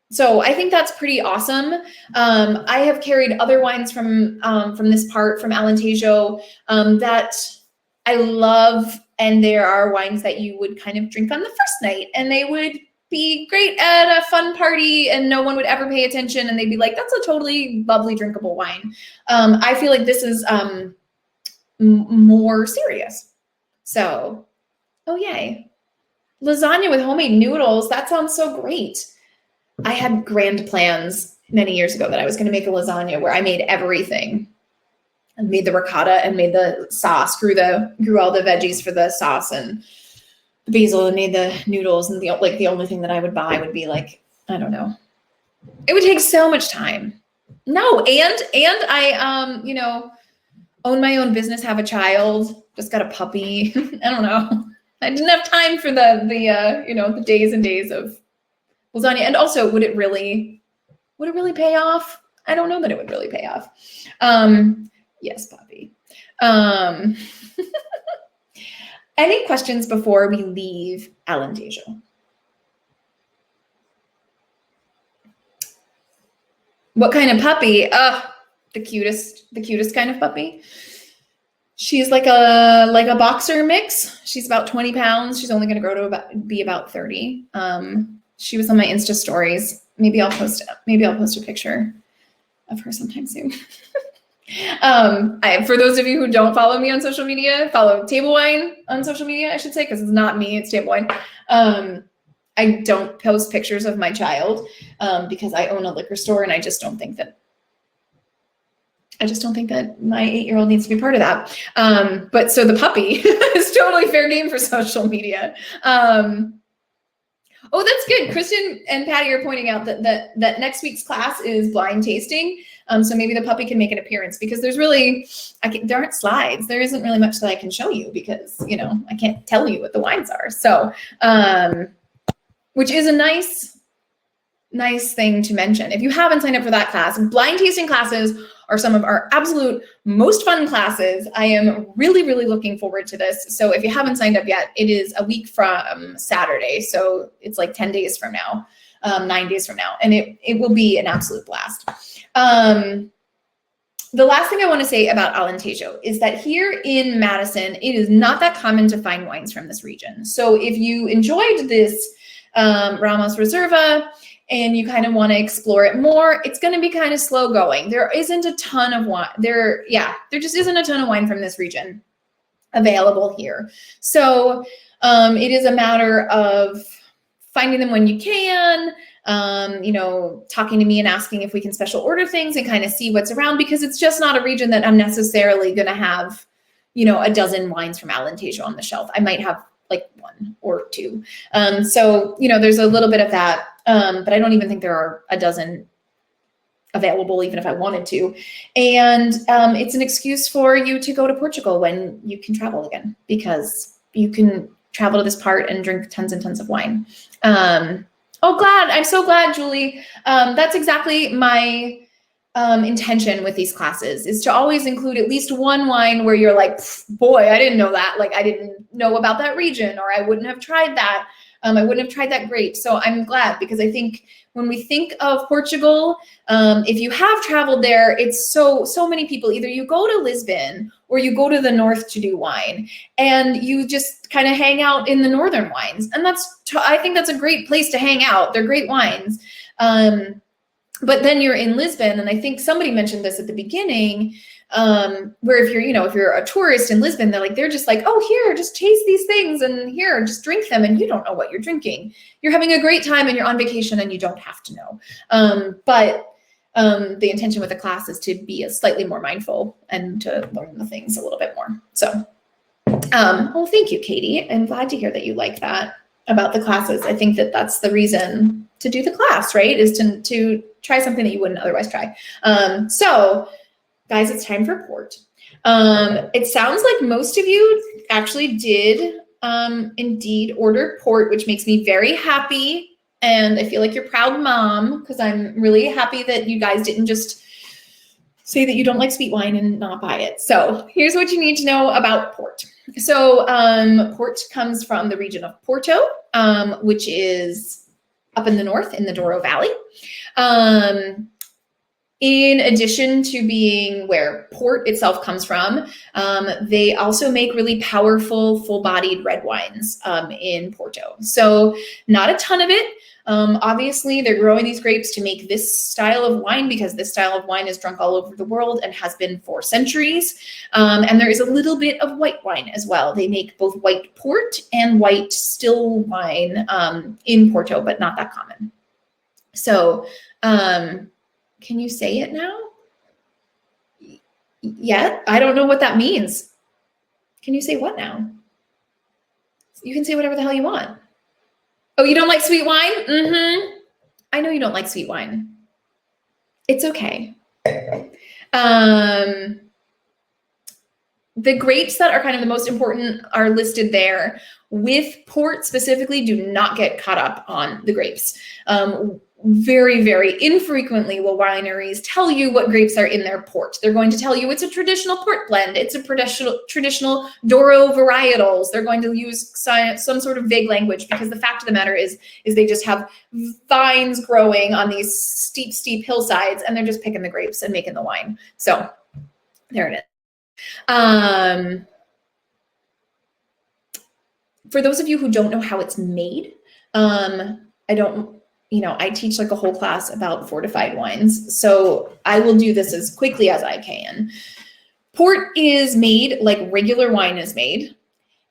So I think that's pretty awesome. I have carried other wines from this part, from Alentejo, that I love. And there are wines that you would kind of drink on the first night, and they would be great at a fun party and no one would ever pay attention. And they'd be like, that's a totally bubbly, drinkable wine. I feel like this is more serious. So, oh yay. Lasagna with homemade noodles. That sounds so great. I had grand plans many years ago that I was going to make a lasagna where I made everything. I made the ricotta and made the sauce, grew all the veggies for the sauce and the basil, and made the noodles. And the only thing that I would buy would be I don't know. It would take so much time. No, and I own my own business, have a child, just got a puppy. I don't know. I didn't have time for the days and days of lasagna. And also, would it really pay off? I don't know that it would really pay off. Yes, puppy. Any questions before we leave Alentejo? What kind of puppy? The cutest kind of puppy. She's like a boxer mix. She's about 20 pounds. She's only going to grow to be about 30. She was on my Insta stories. Maybe I'll post a picture of her sometime soon. For those of you who don't follow me on social media, follow Table Wine on social media, I should say, because it's not me, it's Table Wine. I don't post pictures of my child because I own a liquor store, and I just don't think that my 8-year-old needs to be part of that. But so the puppy is totally fair game for social media. Oh, that's good. Kristen and Patty are pointing out that next week's class is blind tasting. So maybe the puppy can make an appearance, because there's really, there aren't slides. There isn't really much that I can show you, because, you know, I can't tell you what the wines are. So, which is a nice thing to mention. If you haven't signed up for that class, blind tasting classes are some of our absolute most fun classes. I am really, really looking forward to this. So if you haven't signed up yet, it is a week from Saturday. So it's like 10 days from now, 9 days from now, and it will be an absolute blast. The last thing I want to say about Alentejo is that here in Madison, it is not that common to find wines from this region. So if you enjoyed this Ramos Reserva, and you kind of want to explore it more, it's going to be kind of slow going. There isn't a ton of wine. There just isn't a ton of wine from this region available here. So it is a matter of finding them when you can, you know, talking to me and asking if we can special order things and kind of see what's around, because it's just not a region that I'm necessarily going to have, you know, a dozen wines from Alentejo on the shelf. I might have like 1 or 2. So, you know, there's a little bit of that. But I don't even think there are a dozen available, even if I wanted to. And it's an excuse for you to go to Portugal when you can travel again, because you can travel to this part and drink tons and tons of wine. I'm so glad, Julie. That's exactly my intention with these classes, is to always include at least one wine where you're like, boy, I didn't know that. Like, I didn't know about that region, or I wouldn't have tried that. I wouldn't have tried that grape. So I'm glad, because I think when we think of Portugal, if you have traveled there, it's so many people, either you go to Lisbon or you go to the north to do wine, and you just kind of hang out in the northern wines. And I think that's a great place to hang out. They're great wines. But then you're in Lisbon, and I think somebody mentioned this at the beginning, where if you're a tourist in Lisbon, they're just like, oh, here, just taste these things, and here, just drink them, and you don't know what you're drinking. You're having a great time, and you're on vacation, and you don't have to know. But the intention with the class is to be slightly more mindful and to learn the things a little bit more. So, well, thank you, Katie. I'm glad to hear that you like that about the classes. I think that that's the reason to do the class, right? Is to try something that you wouldn't otherwise try. So guys, it's time for port. It sounds like most of you actually did indeed order port, which makes me very happy. And I feel like you're proud mom, because I'm really happy that you guys didn't just say that you don't like sweet wine and not buy it. So here's what you need to know about port. So port comes from the region of Porto, which is up in the north in the Douro Valley. In addition to being where port itself comes from, they also make really powerful, full-bodied red wines in Porto. So not a ton of it. Obviously, they're growing these grapes to make this style of wine, because this style of wine is drunk all over the world and has been for centuries. And there is a little bit of white wine as well. They make both white port and white still wine in Porto, but not that common. So can you say it now? Yeah, I don't know what that means. Can you say what now? You can say whatever the hell you want. Oh, you don't like sweet wine? Mm-hmm. I know you don't like sweet wine. It's okay. The grapes that are kind of the most important are listed there. With port specifically, do not get caught up on the grapes. Very, very infrequently will wineries tell you what grapes are in their port. They're going to tell you it's a traditional port blend. It's a traditional Douro varietals. They're going to use some sort of vague language, because the fact of the matter is they just have vines growing on these steep hillsides, and they're just picking the grapes and making the wine. So there it is. For those of you who don't know how it's made, I teach like a whole class about fortified wines, so I will do this as quickly as I can. Port is made like regular wine is made,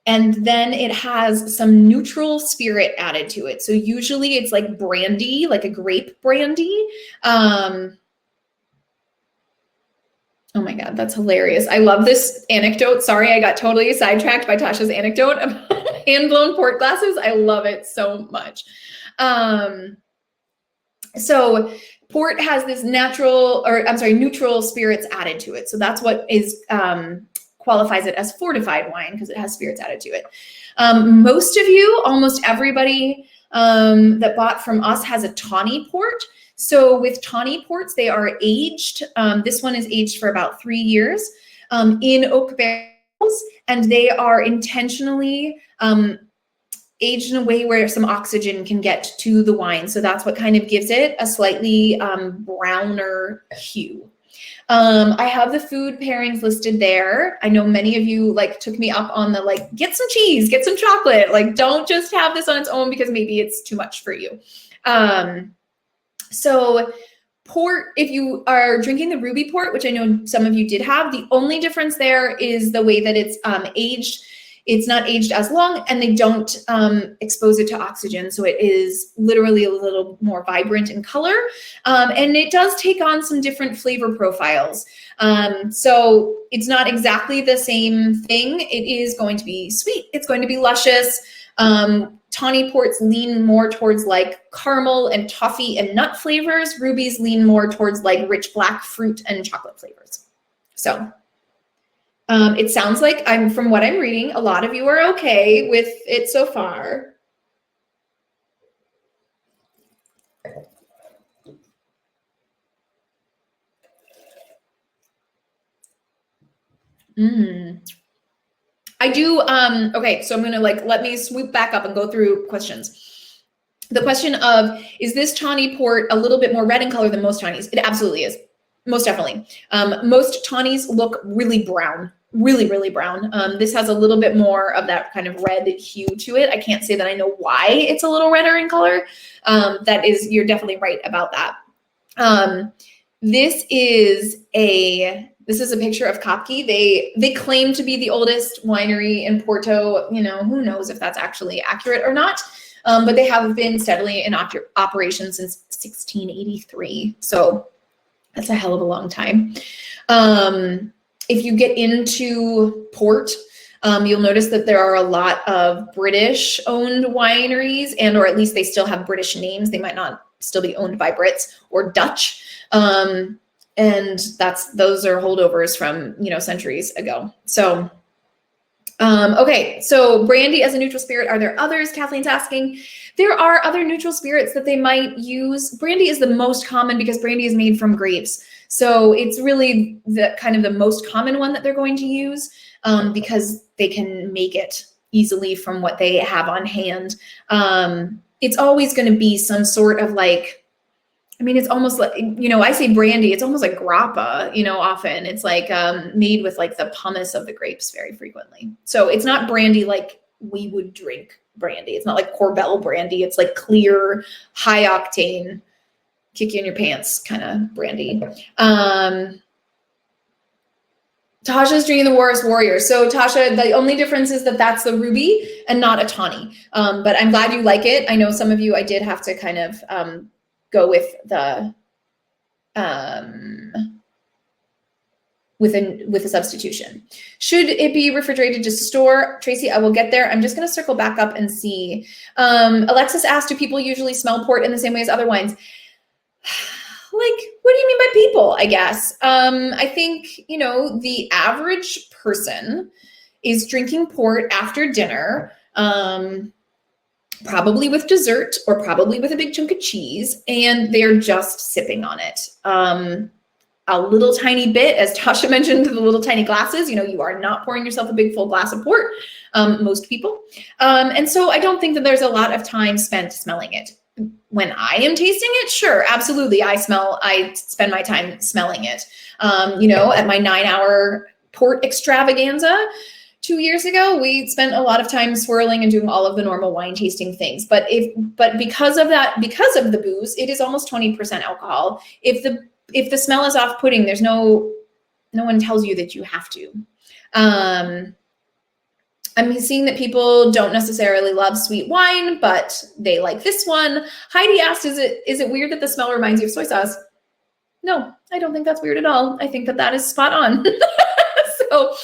and then it has some neutral spirit added to it. So usually it's like brandy, like a grape brandy. Oh my God, that's hilarious. I love this anecdote. Sorry, I got totally sidetracked by Tasha's anecdote about hand-blown port glasses. I love it so much. So port has this neutral spirits added to it. So that's what is qualifies it as fortified wine, because it has spirits added to it. Most of you, almost everybody that bought from us has a tawny port. So with tawny ports, they are aged. This one is aged for about 3 years in oak barrels, and they are intentionally aged in a way where some oxygen can get to the wine. So that's what kind of gives it a slightly browner hue. I have the food pairings listed there. I know many of you like took me up on the like, get some cheese, get some chocolate. Like, don't just have this on its own because maybe it's too much for you. So port, if you are drinking the ruby port, which I know some of you did have, the only difference there is the way that it's aged. It's not aged as long, and they don't expose it to oxygen. So it is literally a little more vibrant in color. And it does take on some different flavor profiles. So it's not exactly the same thing. It is going to be sweet. It's going to be luscious. Tawny ports lean more towards like caramel and toffee and nut flavors. Rubies lean more towards like rich black fruit and chocolate flavors. So it sounds like from what I'm reading, a lot of you are okay with it so far. I do, okay, so I'm gonna let me swoop back up and go through questions. The question of, is this tawny port a little bit more red in color than most tawnies? It absolutely is, most definitely. Most tawnies look really brown, really brown. This has a little bit more of that kind of red hue to it. I can't say that I know why it's a little redder in color. You're definitely right about that. This is a picture of Kopke. They claim to be the oldest winery in Porto. You know, who knows if that's actually accurate or not. But they have been steadily in operation since 1683. So that's a hell of a long time. If you get into port, you'll notice that there are a lot of British-owned wineries, or at least they still have British names. They might not still be owned by Brits or Dutch. And those are holdovers from, centuries ago. So, okay. So brandy as a neutral spirit, are there others? Kathleen's asking. There are other neutral spirits that they might use. Brandy is the most common because brandy is made from grapes. So it's really the most common one that they're going to use, because they can make it easily from what they have on hand. It's always going to be some sort of it's almost like, I say brandy, it's almost like grappa, often. It's made with the pumice of the grapes very frequently. So it's not brandy like we would drink brandy. It's not like Corbel brandy. It's like clear, high octane, kick you in your pants kind of brandy. Tasha's drinking the Warris Warrior. So Tasha, the only difference is that that's the ruby and not a tawny. But I'm glad you like it. I know some of you, I did have to kind of go with the with a substitution. Should it be refrigerated to store? Tracy, I will get there. I'm just going to circle back up and see. Alexis asked, do people usually smell port in the same way as other wines? What do you mean by people, I guess? I think, the average person is drinking port after dinner, probably with dessert or probably with a big chunk of cheese, and they're just sipping on it. A little tiny bit, as Tasha mentioned, the little tiny glasses, you are not pouring yourself a big full glass of port, most people. And so I don't think that there's a lot of time spent smelling it. When I am tasting it, sure, absolutely. I spend my time smelling it. At my 9-hour port extravaganza 2 years ago, we spent a lot of time swirling and doing all of the normal wine tasting things. But because of the booze, it is almost 20% alcohol. If the smell is off-putting, there's no one tells you that you have to. I'm seeing that people don't necessarily love sweet wine, but they like this one. Heidi asked, is it weird that the smell reminds you of soy sauce? No, I don't think that's weird at all. I think that is spot on. So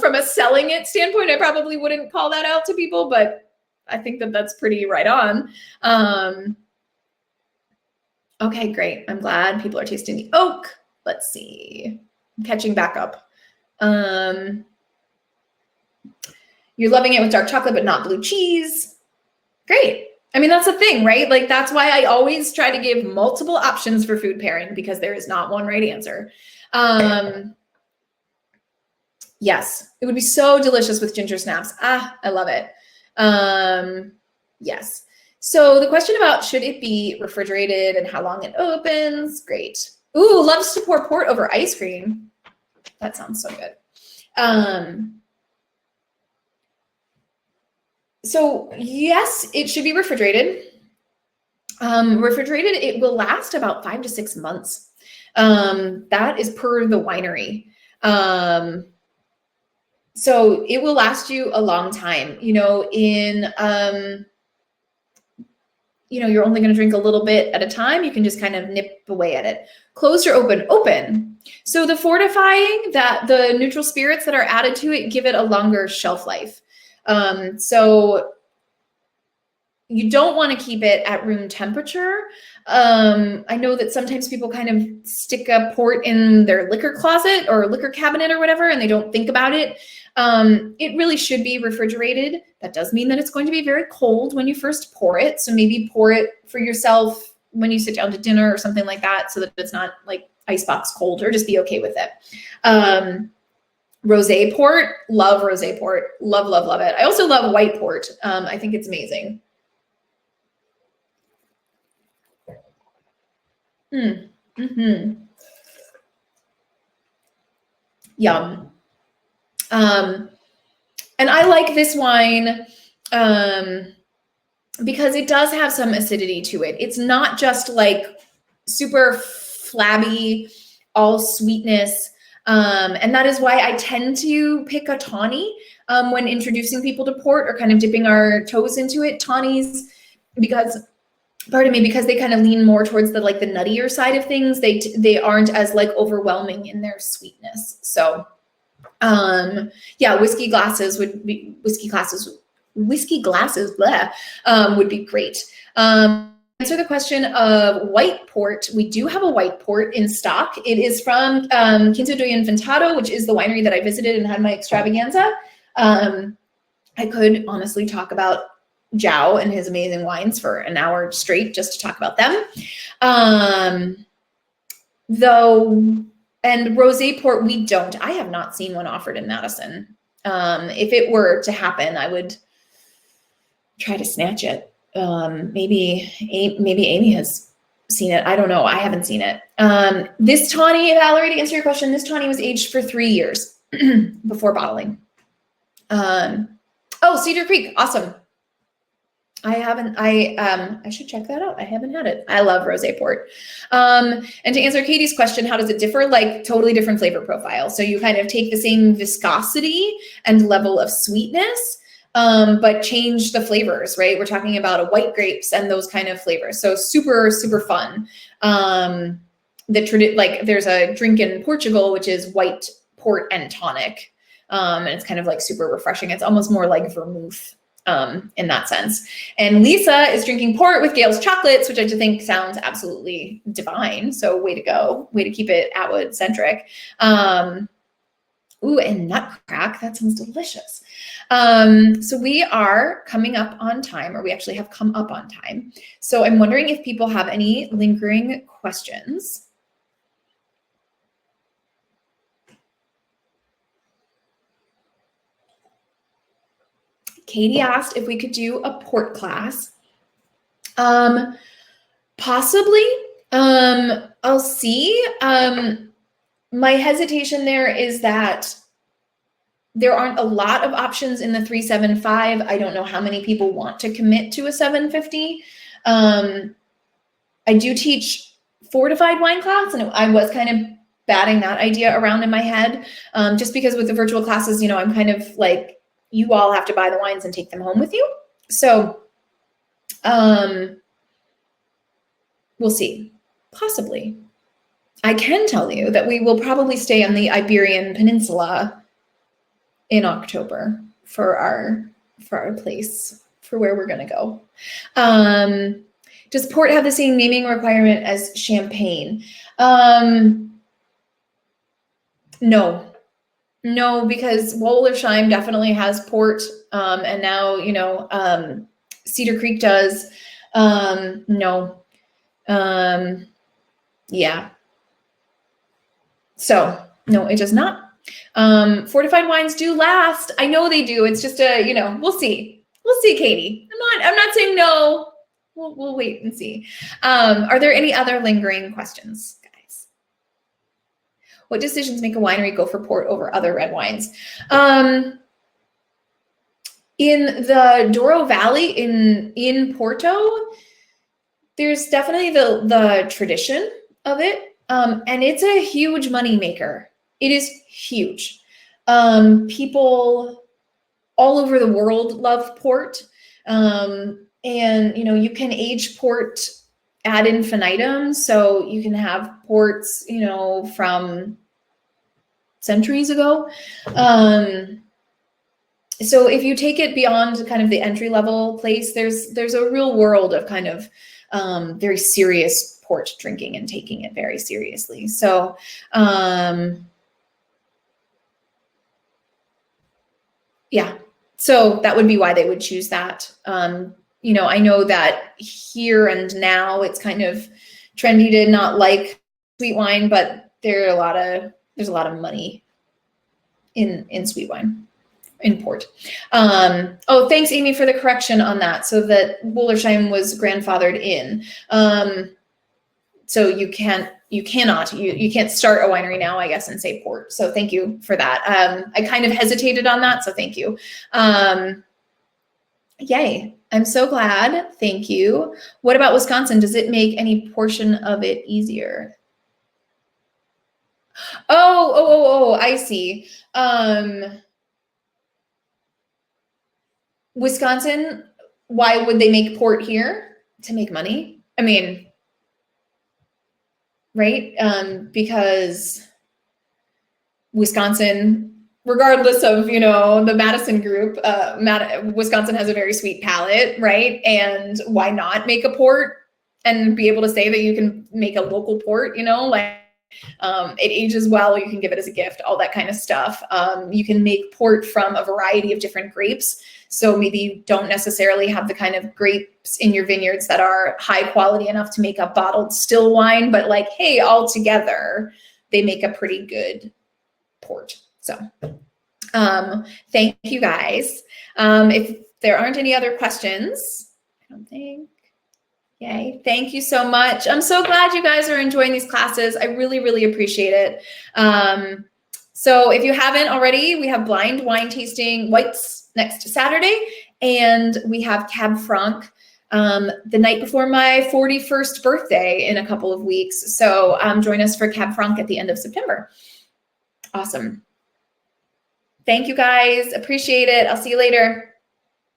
from a selling it standpoint, I probably wouldn't call that out to people, but I think that that's pretty right on. Okay, great. I'm glad people are tasting the oak. Let's see. I'm catching back up. You're loving it with dark chocolate, but not blue cheese. Great. I mean, that's the thing, right? Like, that's why I always try to give multiple options for food pairing, because there is not one right answer. Yes, it would be so delicious with ginger snaps. Ah, I love it. Yes. So the question about should it be refrigerated and how long it opens, great. Ooh, loves to pour port over ice cream. That sounds so good. So yes, it should be refrigerated. Refrigerated, it will last about 5 to 6 months. That is per the winery. So it will last you a long time. You're only going to drink a little bit at a time. You can just kind of nip away at it. Closed or open? Open. So the fortifying, the neutral spirits that are added to it give it a longer shelf life. So you don't want to keep it at room temperature. I know that sometimes people kind of stick a port in their liquor closet or liquor cabinet or whatever, and they don't think about it. It really should be refrigerated. That does mean that it's going to be very cold when you first pour it. So maybe pour it for yourself when you sit down to dinner or something like that, so that it's not like icebox cold, or just be okay with it. Rosé port, love rosé port. Love, love, love it. I also love white port. I think it's amazing. Mm-hmm. Yum. And I like this wine because it does have some acidity to it. It's not just like super flabby, all sweetness. And that is why I tend to pick a tawny when introducing people to port, or kind of dipping our toes into it. Tawnies, because they kind of lean more towards the nuttier side of things. They aren't as overwhelming in their sweetness. So yeah, whiskey glasses, blah, would be great. Answer the question of white port. We do have a white port in stock. It is from Quinta do Infantado, which is the winery that I visited and had my extravaganza. I could honestly talk about Zhao and his amazing wines for an hour straight just to talk about them. And rosé port, we don't. I have not seen one offered in Madison. If it were to happen, I would try to snatch it. Maybe Amy has seen it. I don't know. I haven't seen it. This tawny, Valerie, to answer your question, this tawny was aged for 3 years before bottling. Oh, Cedar Creek. Awesome. I should check that out. I haven't had it. I love rosé port. And to answer Katie's question, how does it differ? Totally different flavor profile. So you kind of take the same viscosity and level of sweetness, but change the flavors, right? We're talking about white grapes and those kind of flavors. So super, super fun. There's a drink in Portugal, which is white port and tonic. And it's kind of super refreshing. It's almost more like vermouth. In that sense. And Lisa is drinking port with Gale's chocolates, which I just think sounds absolutely divine. So way to go. Way to keep it Atwood centric. Ooh, and nutcrack. That sounds delicious. So we are coming up on time, or we actually have come up on time. So I'm wondering if people have any lingering questions. Katie asked if we could do a port class. Possibly. I'll see. My hesitation there is that there aren't a lot of options in the 375. I don't know how many people want to commit to a 750. I do teach fortified wine class, and I was kind of batting that idea around in my head, just because with the virtual classes, I'm kind of you all have to buy the wines and take them home with you. So we'll see. Possibly. I can tell you that we will probably stay on the Iberian Peninsula in October for our place, for where we're going to go. Does port have the same naming requirement as champagne? No. No, because Wollersheim definitely has port, and now, you know, Cedar Creek does. No. Yeah. So, no, it does not. Fortified wines do last. I know they do. It's just a, you know, we'll see. We'll see, Katie. I'm not saying no. We'll wait and see. Are there any other lingering questions, guys? What decisions make a winery go for port over other red wines? In the Douro Valley in Porto, there's definitely the tradition of it, and it's a huge money maker. It is huge. People all over the world love port, and you know, you can age port ad infinitum. So you can have ports, you know, from centuries ago. So if you take it beyond kind of the entry level place, there's a real world of kind of very serious port drinking and taking it very seriously. So yeah, so that would be why they would choose that. You know, I know that here and now it's kind of trendy to not like sweet wine, but there's a lot of money in sweet wine. In port. Oh, thanks, Amy, for the correction on that. So that Wollersheim was grandfathered in. So you can't start a winery now, I guess, and say port. So thank you for that. I kind of hesitated on that, so thank you. Yay, I'm so glad. Thank you. What about Wisconsin? Does it make any portion of it easier? Oh, I see. Wisconsin, why would they make port here? To make money? I mean, right? Because Wisconsin, regardless of, you know, the Madison group, Wisconsin has a very sweet palate, right? And why not make a port and be able to say that you can make a local port, you know, like it ages well, you can give it as a gift, all that kind of stuff. You can make port from a variety of different grapes. So maybe you don't necessarily have the kind of grapes in your vineyards that are high quality enough to make a bottled still wine, but like, hey, all together, they make a pretty good port. So thank you guys. If there aren't any other questions, I don't think. Yay. Thank you so much. I'm so glad you guys are enjoying these classes. I really, really appreciate it. So if you haven't already, we have blind wine tasting whites next Saturday, and we have Cab Franc the night before my 41st birthday in a couple of weeks. So join us for Cab Franc at the end of September. Awesome. Thank you guys. Appreciate it. I'll see you later.